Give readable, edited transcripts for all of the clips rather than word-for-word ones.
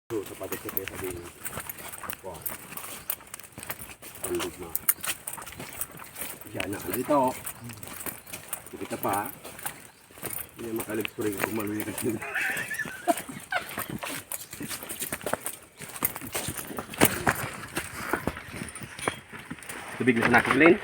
Sapatos ko kaya sabihin. Wow. Pandog na. Diyan na ka dito. Kita pa. Hindi makalagpurin kung maluwi ka sila. Tubig na sa nakaglain.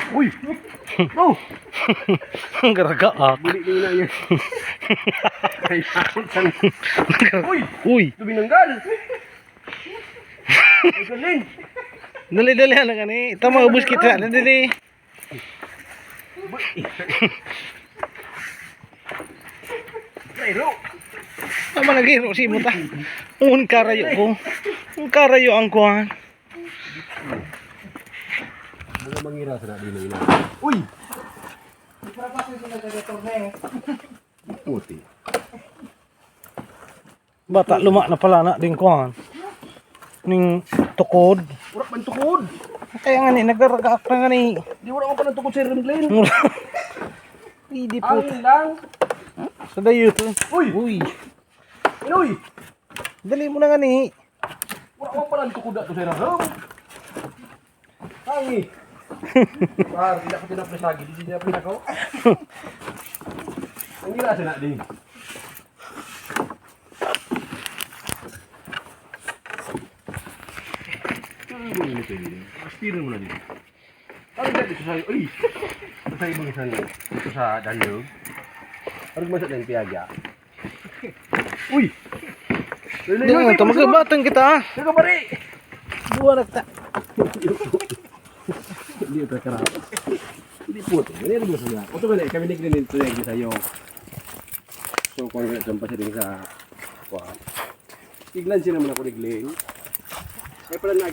Uy! Oh! Ang garagaak. Buli din na yan. Uy! Uy! Tuminanggal! Ay, galing! Dali-dali na gani. Ito mga ubus kita. Dali. Pero! Tama nag-hiro si mo ta. Un karayo ko. Un karayo ang kuhan. Mga mangira sa natin na ina. Uy! Puti. Bata luma na pala na din kuhan. Ning tukod. Urak man tukod! Kaya nga ni nagaragaak na nga ni. Di wala ko pa ng tukod sa Rimglin. Hindi po. Angin lang! Sa dayo to. Uy! Uy. Uy! Dali mo na nga ni. Wala ko pa ng tukod na to sa Rimglin. Hangi! Par, tidak ko tinaplasagi. Di tinaplas ako. Ang gila sa natin. Aspirin mo na dito. Parang dito sa'yo. Uy! Ito sa'yo mga isang dito sa dandog. Parang masat na yung piyagya. Uy! Di nga ito magabatang kita. Saka pari! Buwan nagta. Hindi ito karap. Hindi po ito. Ganyan mo sila. Ito ba na kami nagrin ito yung sa'yo. So kung ano ito pa siya sa kuha. Tiglan siya naman ako nagling. Kaya pala